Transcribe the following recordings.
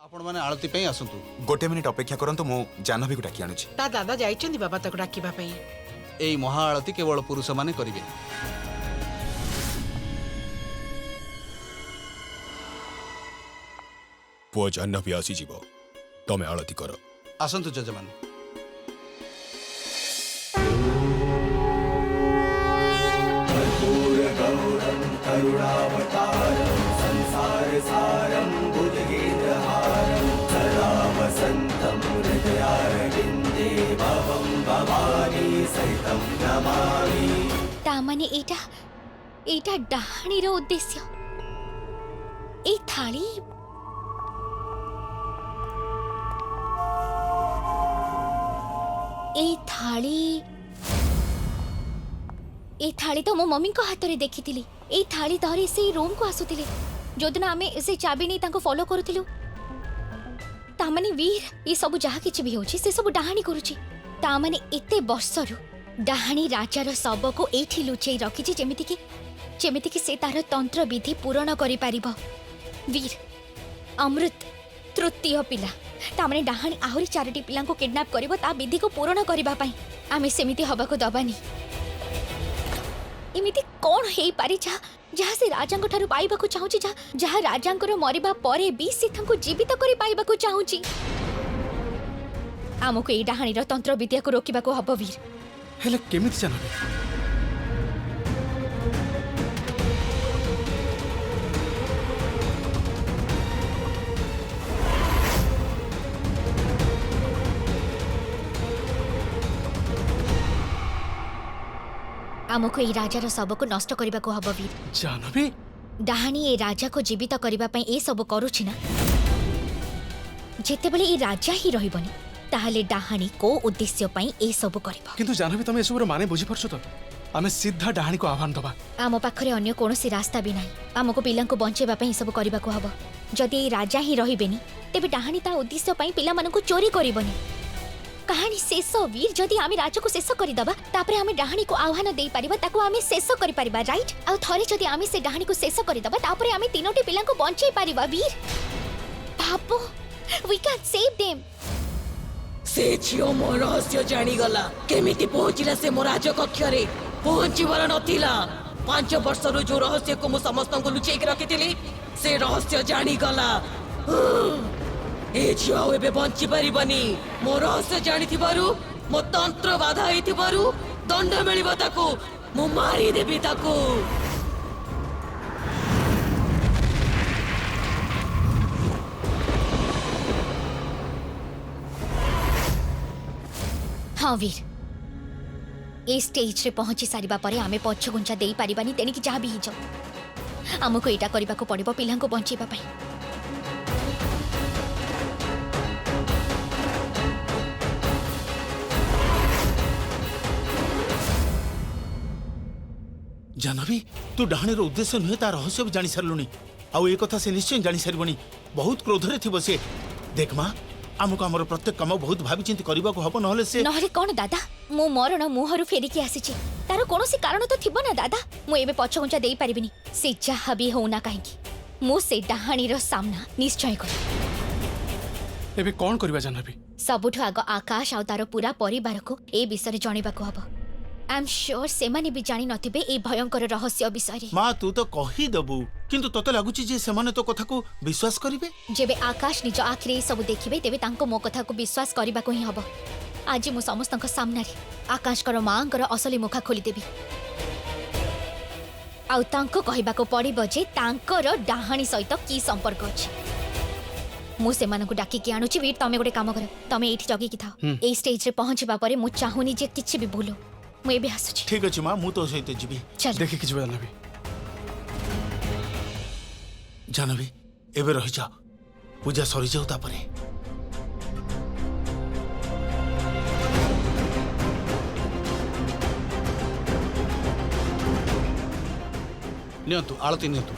आपण माने आळती पे आसंतु गोटे मिनिट अपेक्षा करंतु मु जानवी को डाकी आनुछि। ता दादा जाइछन्ती बाबा ताको डाकिबा पई। एई महा आळती केवल पुरुष माने करिवे। पुआ जानवी आसी जीव तमे आळती कर। आसंतु जजमान। करुणावतारं संसार सारं भुजगेन्द्रहारं सदा वसन्तं हृदयारविन्दे भवं भवानी सहितं नमामि। तामाने एटा डाहाणीर उद्देश्य ए थाली ए थाली तो मो मम्मी को हाथ रे देखी थिली। ए थाली धरी से रूम को आसुथिले जोदिन आमे से चाबी नहीं तांको फॉलो करूथिलु। तामाने वीर ये सब जहा किछि भी होछि से सब डाहाणी करूछि। तामाने एते वर्षरु डाहाणी राजार शव को एठी लुचेई रखिछि जेमिति कि से तार तंत्र विधि पूर्ण करि पारिबो। वीर अमृत तृतीय पिला तामाने डाहाणी आहुरी चारटी पिला को किडनैप करिवो ता विधि को पूर्ण करिबा पई आमे सेमिति हबा को दबानी। इमिति कोन हेई पारि जहा से राजांको ठारू पाइबाकू चाहूची जहा राजांकर मरिबा परे भी से थांको जीवित करि पाइबाकू चाहूची। आमको ए डाहाणीर तंत्र विद्या को रोकिबाकू हबो वीर। हेले केमिति जानबे? आमको ए राजार शव को नष्ट करने को हब वीर। जानबे डाहाणी ए राजा को जीवित करने पई ए सब करूछि ना जेते बेले ए राजा ही रहिबनी ताहाले डाहाणी को उद्देश्य पई ए सब करबो। किंतु जानबे तमे एसबुर माने बुझी परछो तो आमे सीधा डाहाणी को आह्वान दबा। आम पाखरे अन्य कोनोसी रास्ता भी नाही। आमको पिला को बंचेबा पई सब करबा को हबो। जदि ए राजा ही रहिबेनी तेबे डाहाणी ता उद्देश्य पई पिला मानन को चोरी करिबनी। कहानी शेष वीर जदि आमे राजा को शेष करि दबा तापरे आमे डाहाणी को आह्वान देई परिबा ताको आमे शेष करि परिबा राइट। आ थरे जदि आमे से डाहाणी को शेष करि दबा तापरे आमे तीनोटी पिला को बंचेई परिबा वीर। बाबू वी कैन सेव देम। से झियो मो रहस्य जानी गला केमिति पहुंचिला से मो राजकक्ष रे पहुंचिबार नथिला। 5 वर्षरु जो रहस्य को मु समस्त को लुचेई के रखिथिली से रहस्य जानी गला। ए झियो एबे बंची परिबनी। मो रहस्य जानी थिबारु मो तंत्र बाधा हेई थिबारु दंड मिलिबो ताको मु मारी देबी ताको। हाँ वीर ए स्टेज रे पहुंची सारिबा परे आमे पछ गुंचा देई परिबानी तेनी कि जहा भी हिजो हमको एटा करबा को पड़िबो पिला को बंचेबा पई। जानबी तू डाहाणीर उद्देश्य नुहे ता रहस्य भी जानी सारलुनी। आउ ए कथा से निश्चय जानी सारबनी। बहुत क्रोधरे थिबो से। देख मां आमको हमर प्रत्येक काम बहुत भाबी चिंती करबा को हबो नहले से नहले कोन दादा मु मरण मुहरु फेरी के आसीची तार कोनोसी कारण तो थिबो ना दादा। मु एबे पछ गुंचा देई परिबिनी से जहा भी होना काहेकी मु से डाहाणीर सामना निश्चय कर। एबे कोन करबा जानबी? सबुठु आग आकाश आ तार पूरा परिवार को ए विषय जणीबा को हबो। आई एम श्योर से माने भी जानी नथिबे ए भयंकर रहस्य विषय। मां तू तो कही दबु किंतु तते लागुची जे सेमाने तो कथा को विश्वास करिवे। जेबे आकाश निज आखिरे सब देखिबे तेबे तांको मो कथा को विश्वास करबा को ही हबो। आज मु समस्तक सामने आकाश कर मांकर असली मुखा खोली देबी आउ तांको कहबा को पड़िबो जे तांकर डाहाणी सहित की संपर्क अछि। मु से मानकु डाकी के आनुची वीर तमे गोटे काम कर तमे एठी जगी कि थाओ। ए स्टेज रे पहुंचबा परे मु चाहुनी जे किछि भी भूलो मु एबे हसुची। ठीक अछि मां मु तो सहित जीवी। चल देखि किछ जानबी। जानबी एबे रहि जा पूजा सरी जाउ तापरे। नियंतु आळती नियंतु।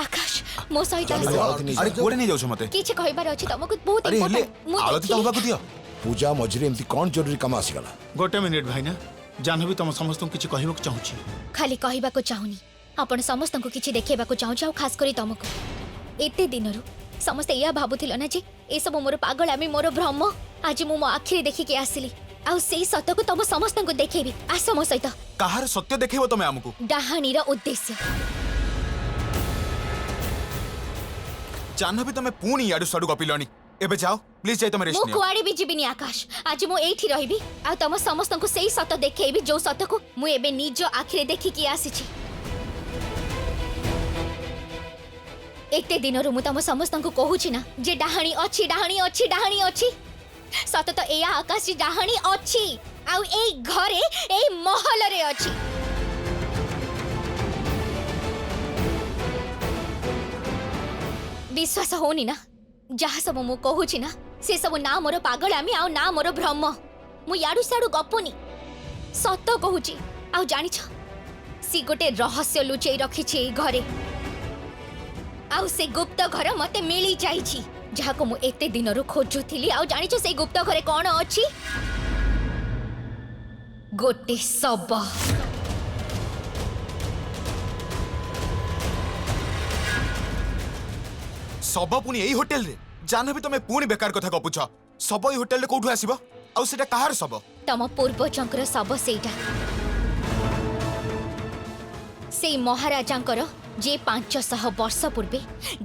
आकाश मो सहित अरे कोडे नहीं जाउछ मते किछि कहबार अछि तमको बहुत अरे हेले इम्पोर्टेंट। आलती तो होबा को दियो। पूजा मझिरे एमती कौन जरूरी काम आसीगला? गोटे मिनिट भाईना जानबी तुम समस्त किछि कहबो चाहूची। खाली कहबा को चाहुनी आपण समस्त को किछि देखेबा को चाहू खास करी तमको एते दिनरु समस्ते या भाबुथिल ना जे ए सब मोर पागलामी मोर भ्रम आज मु मो आखिरे देखि के आसिली आउ सेई सत को तम समस्त को देखेबी आस मो सहित काहार सत्य देखैबो तमे हमकु डाहाणीर उद्देश्य जाह्नवी तमे पुणी याडू साडू गपिलनी एबे जाओ प्लीज जाई तमे रेस्ट मु नियो कुआडे भी जीविनी आकाश आज मु एठी रहिबी आ तम समस्त को सेई सत देखेबी जो सत को मु एबे निज आखिरे देखि के आसीची एते दिनरु मु तम समस्त को कहूची ना जे डाहाणी अछि डाहाणी अछि डाहाणी अछि सत तो एया आकाश जी डाहाणी अछि आउ एई घरे एई महल रे अछि विश्वास होनी ना जहा सब मु कहूची ना से सब ना मोर पागलामी आउ ना मोर भ्रम मु याडू साडू गपुनी सत कहूची आउ जानि छ सी गोटे रहस्य लुचेई रखी छी घरे आउ से गुप्त घर मते मिली जाई छी जहा को मु एते दिनरु खोजुथिली आउ जानि छ से गुप्त घरे कोन अछि गोटे सब सब पुणी एई होटल रे जाह्नवी तमे पुणी बेकार कथा गपुछ सब एई होटल रे कोठु आसीबो आउ सेटा काहार सब तम पूर्वजंकर सब सेटा से महाराजांकर जे 500 वर्ष पूर्वे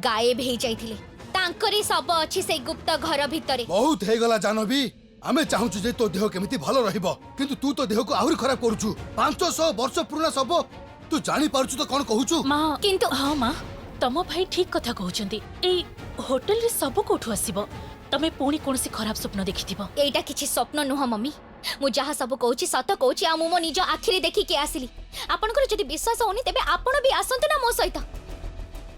गायब हो जाइथिले तांकरे सब अछि से गुप्त घर भितरे बहुत हे गला जाह्नवी आमे चाहूछु जे तो देह केमिति भलो रहिबो किंतु तू तो देह को आहुरी खराब करूछु 500 वर्ष पुराना सब तू जानि पारुछु तो कोन कहूछु माँ किंतु हाँ माँ तम भाई ठीक कथा कहउचंती एई होटल रे सब कोठु आसीबो तमे पुणी कोनसी खराब स्वप्न देखिथिबो एटा किछि स्वप्न नुह मम्मी मु जहा सब कहूची सत कहूची आ मु मो निज आखिरे देखि के आसिली आपनकर जदि विश्वास होनी तेबे आपण भी आसंत ना मो सहित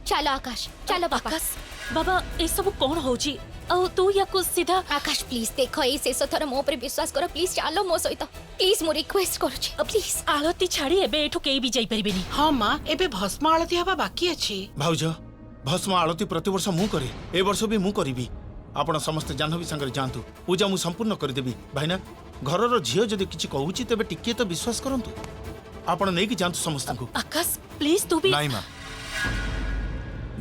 चलो आकाश चलो पापा आकाश बाबा ए सब कोन होउची औ तू याको सीधा आकाश प्लीज देखो ए शेष थर मो पर विश्वास करो प्लीज चलो मो सहित प्लीज मो रिक्वेस्ट करूची प्लीज आलती छाड़ी एबे एठु केई भी जाई परिबेनी हाँ माँ एबे भस्म आलती हवा बाकी अछि भाउज भस्म आळती प्रतिवर्ष मु करे ए वर्ष भी मु करिबी आपण समस्त जाह्नवी संगे जांतु पूजा मु संपूर्ण कर देबी भाईना घरर झियो जदि किछि कहूची तबे टिके तो विश्वास करंतु आपण नेकी जांतु समस्त को आकाश प्लीज तू भी नाई मा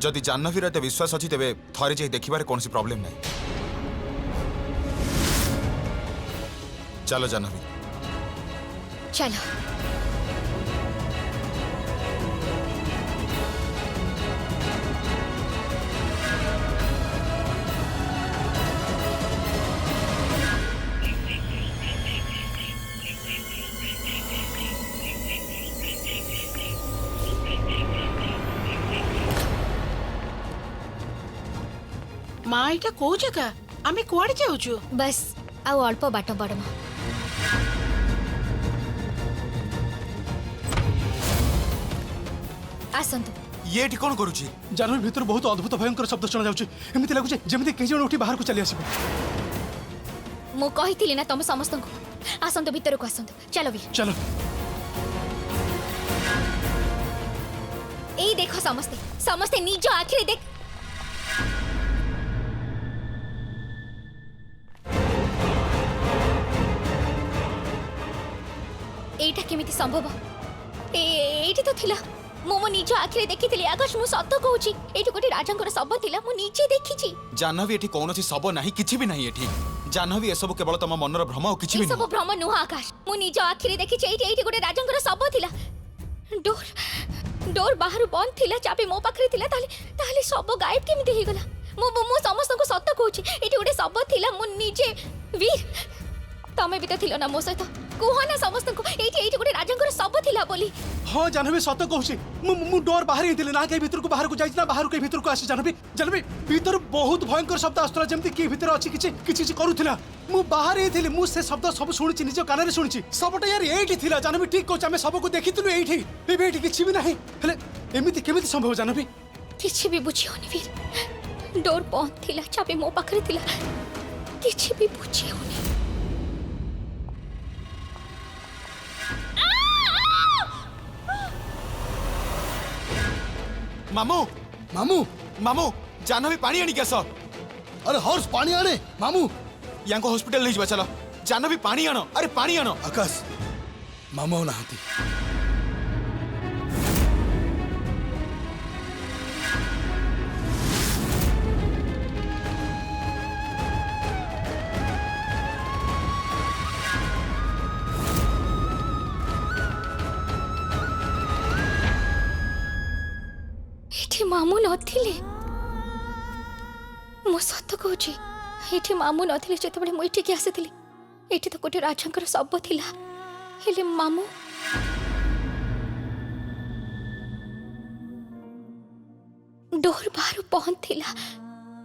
जदि जाह्नवी रे विश्वास अछि तबे थरे जे देखिबारे कोनसी प्रॉब्लम नै चलो जाह्नवी चलो माँ एटा को जगह आमे कुआडे जाउछु बस आउ अल्प बाट बड़मा आसंतु ये एठी कोन करूची जाह्नवी भीतर बहुत अद्भुत भयंकर शब्द सुना जाउची एमिति लागुची जेमिति केहि जण उठी बाहर को चली आसीबे मु कहिथिली ना तुम समस्त को आसंतु भीतर को आसंतु चलो भी चलो ए देखो समस्ते समस्ते निज आखिरे देख एटा केमिति संभव एठी तो थिला मो निज आखिरे देखिथिली आकाश मु सत कहूची एठी गोटे राजांकर सब थिला मु निजे देखिची जाह्नवी एठी कोनसी सब नाही किछि भी नाही एठी जाह्नवी एसबु केवल तम मनर भ्रम और किछि भी सब नाही भ्रम नुह आकाश मु निज आखिरे देखिची एठी गोटे राजांकर सब थिला डोर डोर बाहर बंद थिला चाबी मो पाखरे थिला ताले सब गायब केमिति हे गला मु समस्त को सत कहूची एठी गोटे सब थिला मु निजे वीर तमे भी तो थिलो ना मो सहित कुह ना समस्त को एठी गोटे राजांकर सब थिला बोली हाँ जाह्नवी सत कहूची मु डोर बाहर ही थिले ना के भीतर को बाहर को जाई ना बाहर के भीतर को आसी जाह्नवी भीतर बहुत भयंकर शब्द आस्तरा जेमति की भीतर अछि किछि करूथिला मु बाहर ही थिले मु से शब्द सब सुनिछि निज कान रे सुनिछि सबटा यार एठी थिला जाह्नवी ठीक कहूछ हमें सब को देखिथिलु एठी एबे एठी किछि भी नाही हेले एमिति केमिति संभव जाह्नवी किछि भी बुझियोनी वीर डोर बंद थिला चाबी मो पाखरे थिला किछि भी बुझियोनी मामू मामू मामू जाह्नवी पानी आनी केस अरे हॉर्स पानी आने मामू यांको हॉस्पिटल नहीं चलो जाह्नवी पानी आनो अरे पानी आनो आकाश मामू नाहंती नथिले मु सत कहूची एठी मामू नथिले जेतेबेले मु एठी के आसीथिली एठी तो गोटे राजांकर शब थिला हेले मामू डोर बाहर बंद थिला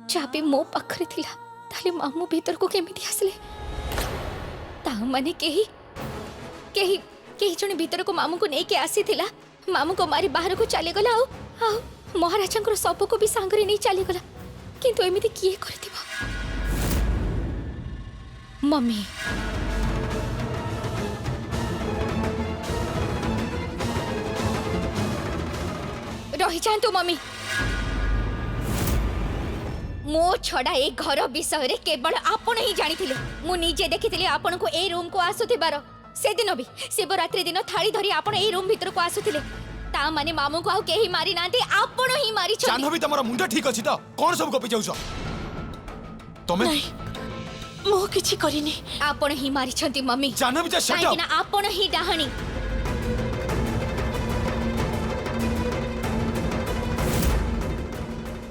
चाबी मो पाखरे थिला ताले मामू भीतर को केमिति आसले ता माने केही केही केही जने भीतर को मामू को नहीं के आसी थिला मामू को मारी बाहर को चले गला आउ महाराजांकर सब को भी सांगरे नहीं चली गला किंतु एमिति किए करथिबो मम्मी रही जातु मम्मी मो छड़ा ए घर विषय रे केवल आपण ही जानी थिले मु निजे देखिथिले आपण को ए रूम को आसुथिबार से दिन भी शिवरात्रि दिन थाली धरी आपण ए रूम भीतर को आसुथिले ता माने मामू को आउ केही मारी नांती आपण ही मारी छ जाह्नवी तमरा मुंडा ठीक अछि त कोन सब गपि जाउछ तमे नहीं मो किछि करिनी आपण ही मारी छंती मम्मी जाह्नवी जा शट काहे अप ना आपण ही डाहणी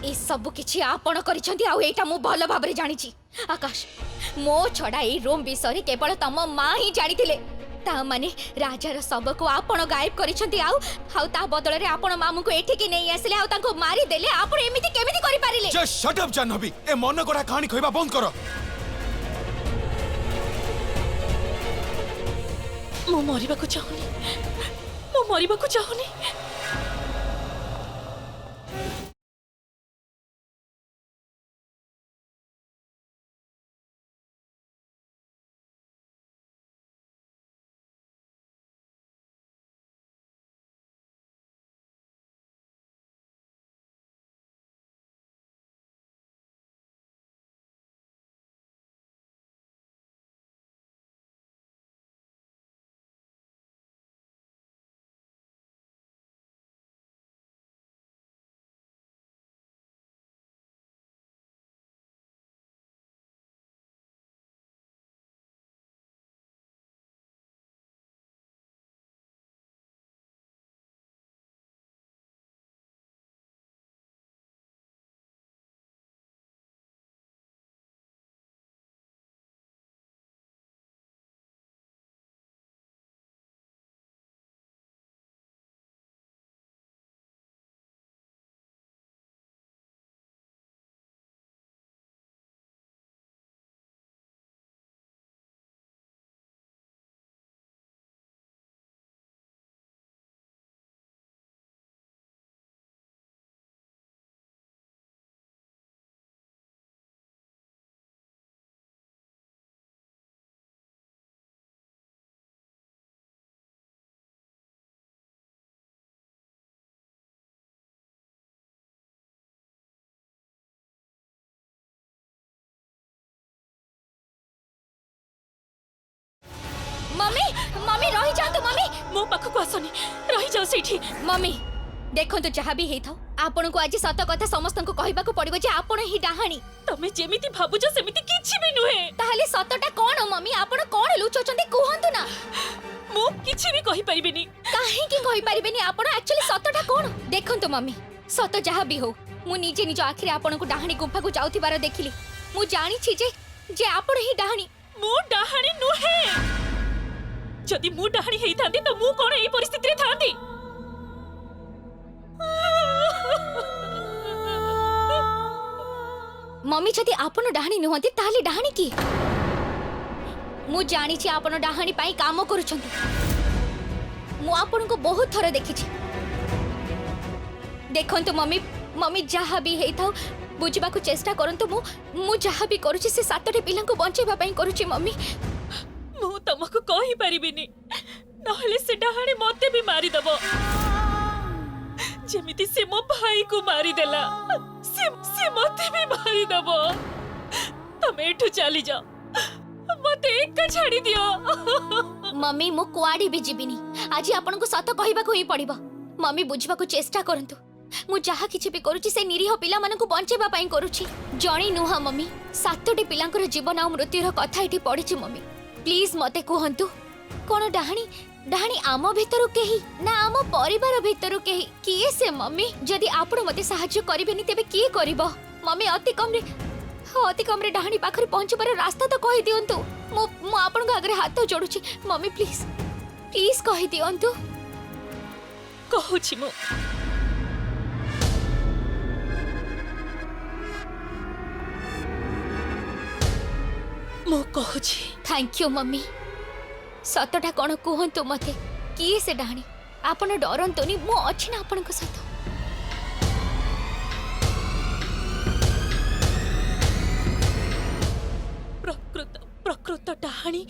ए सब किछि आपण करिछंती आ एटा मु भलो भाबरे जानि छी आकाश मो छड़ा ए रूम विषय केवल तम मां ही जानि थिले ता माने राजार सब को आपण गायब करिछंती आउ ता बदल रे आपण मामू को एठी के नहीं आसले आ ताको मारी देले आपण एमिति केमिति करि पारिले जस्ट शट अप जाह्नवी ए मन गड़ा कहानी कहबा बंद करो मो मरिबा को चाहुनी मो मरिबा को चाहुनी मम्मी मम्मी रही जातु मम्मी मो पाख को आसनी रही जाओ सेठी मम्मी देखो तो जहाँ भी हेथाओ आपण को आज सत कथा समस्त को कहबा को पड़िबो जे आपण ही डाहाणी तमे जेमिति भाबुजो सेमिति किछि भी नुहे ताहले सतटा कोन मम्मी आपण कोन लुचोचंदी कहंतु ना मो किछि भी कहि परिबेनी काहे की कहि परिबेनी आपण एक्चुअली सतटा कोन देखंतु मम्मी सत जहाँ भी हो मु निजे निज आखिर आपण को डाहाणी गुफा को जाउथिबार देखिली मु जानि छी जे आपण ही डाहाणी मो डाहाणी नुहे जदि मु डाहाणी हेई थांती तो मु कोन एई परिस्थिति रे थांती मम्मी जदि आपण डाहाणी नुहंती ताहले डाहाणी की मु जानि छी आपण डाहाणी पाई काम करूछंती मु आपण को बहुत थर देखि छी देखंतु मम्मी मम्मी जहाँ भी हेई थाउ बुझिबा को चेष्टा करंतु मु जहाँ भी करूछि से सातटे पिला को बंचेबा पाई करूछि मम्मी मु तमको कहि परिबिनी नहले से डाहाणी मते भी मारी दबो जेमिति से मो भाई को मारी देला से मते भी मारी दबो तमे एठु चली जाओ मते एक छाड़ी दियो मम्मी मु कुआडी भी जीविनी आज आपन को सत कहबा को ही पड़िबो मम्मी बुझबा को चेष्टा करंतु मु जहा किछि भी करूछि से निरीह पिला मन को बंचेबा पाई करूछि जणी नुहा मम्मी सातटी पिलांकर जीवन आ मृत्युर कथा एठी पड़िछि मम्मी प्लीज मते कहंतु कोन डाहाणी डाहाणी आम भितर केही ना आम परिवार भितर केही किए से मम्मी जदि आपण मते सहाय्य करिवेनी तेबे किए करिवो मम्मी अति कम रे डाहाणी पाखरे पहुंचबार रास्ता तो कहि दियंतु मो आपण आगरे हाथ जोडुची मम्मी प्लीज प्लीज कहि दियंतु कहूची मो कहूची थैंक यू मम्मी सतटा कौन कहतु मते किए से डाहाणी आपण डरंतुनी मो अछि ना आपण को सत प्रकृत डाहाणी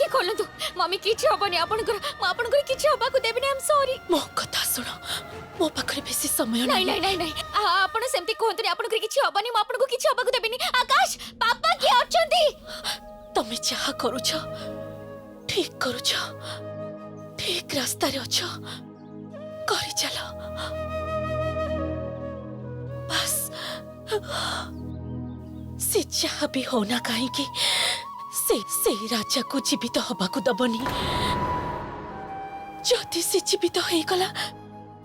खोलंतु मम्मी किछि हबनी आपनकर किछि हबा को देबनी आई एम सॉरी मो कथा सुनो मो पाखरे बेसी समय नहीं नहीं नहीं नहीं आपण सेमती कोहंतनी आपनकर किछि हबनी म आपनको किछि हबा को देबनी आकाश पापा के अछंती तमे चाह करूछ ठीक करूछ ठीक रास्ता रे अछ करि चलो बस से चाह भी होना कहीं कि से राजा को जीवित हवा को दबनी जदि से जीवित हो गला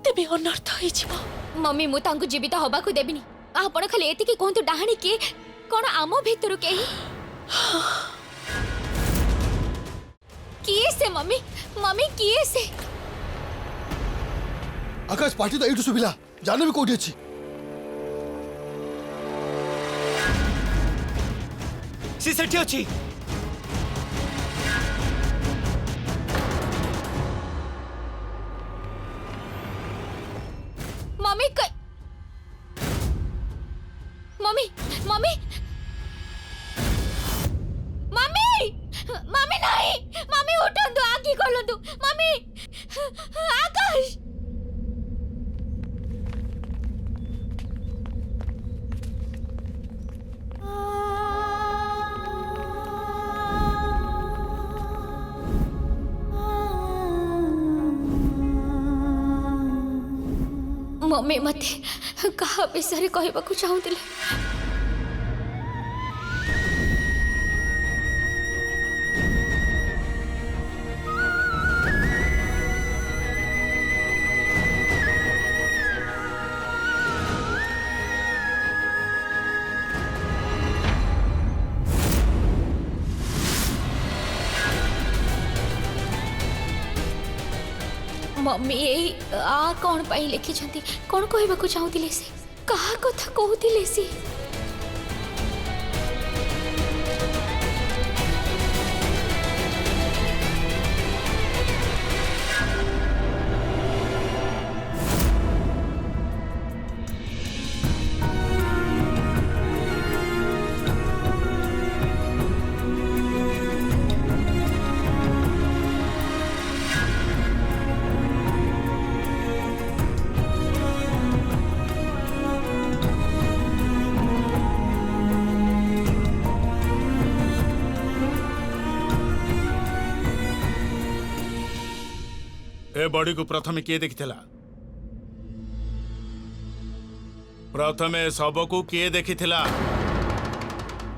तेबे अनर्थ हो जिवो मम्मी मु तांको जीवित हवा को देबिनी आपण खाली एति के कोंतु डाहाणी के कोन आमो भितरु के किए से मम्मी मम्मी किए से आकाश पार्टी तो एठु सुबिला जाने भी कोठी अछि सी सेठी अछि mummy mummy mummy mummy mummy नहीं मम्मी उठंतु आखि खोलंतु मम्मी आकाश मम्मी मते कहा विषय कहबा को चाहूतिले मम्मी आ कौन पाई लिखी कौन कहबा को चाहूतिले से कहा कथा कहूतिले से ए बॉडी को प्रथमे किए देखिथिला प्रथमे सब को किए देखिथिला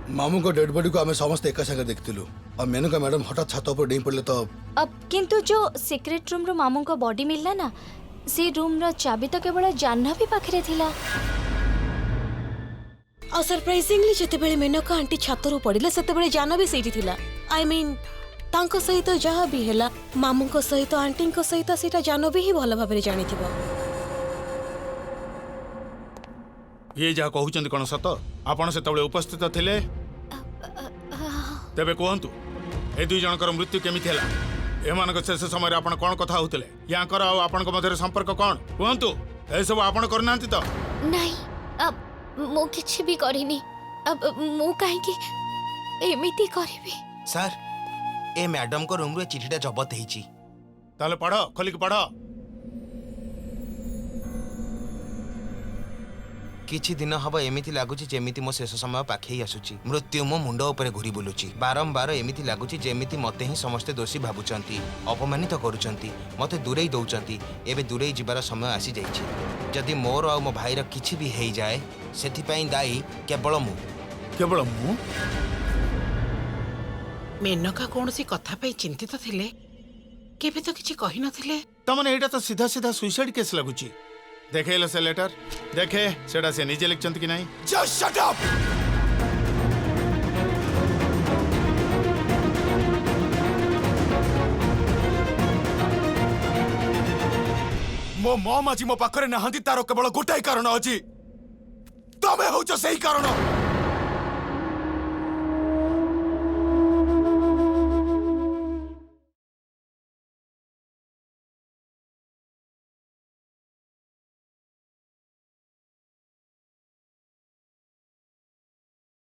मामू को डेड बॉडी को आमे समस्त एका संगे देखतिलु और मेनका मैडम हठात छात ऊपर डेई पड़ले तो अब किंतु जो सीक्रेट रूम रो मामू को बॉडी मिलला ना से रूम रो चाबी तो केवल जाह्नवी पाखरे थिला। और सरप्राइजिंगली जते बेले मेनका आंटी छातरू पड़िले सेते बेले जाह्नवी सेठी थिला। आई मीन तांको सहित जहाँ भी हैला मामू को सहित आंटी को सहित सेटा जाह्नवी ही भल भाबरे जानिथिबो। ये जहाँ कहउचंदी कोन सत आपण सेतबेले उपस्थित थिले तेबे कहंतु ए दुई जनकर मृत्यु केमिति हैला एमानक शेष समय आपण कोन कथा होतले याकर आ आपनक मध्यरे संपर्क कोन कहंतु ए सब आपण करनांती तो नहीं अब मु किछि भी करिनी अब मु काहे की एमिति करबी। सर ए मैडम को रूम रे चिठीटा जबत ହେଇଛି। ताले पढ़ो खोलिक पढ़ो। किछि दिन हब एमिति लागुची जेमिति मो शेष समय पाखे आसुची मृत्यु मो मुंड ऊपर घुरी बुलुची बारंबार एमिति लागुची जेमिति मते ही समस्त दोषी भाबुचंती अपमानित करूचंती मते दूरेई दउचंती एबे दूरेई जिबार समय आसी जाईची जदि मोर आ मो भाईर किछि भी हेई जाए सेथि पई दाई केवल मु मेनका कौन सी कथा पे चिंतित थिले केबे तो किछि कहि नथिले तमने एटा तो सीधा सीधा सुसाइड केस लागुची देखेलो से लेटर देखे सेटा से निजे लिखचंत कि नहीं। Just shut up. मो मम आज मो पाखरे नाहंती तार केवल गोटाई कारण अछि तमे होउछ सही कारण।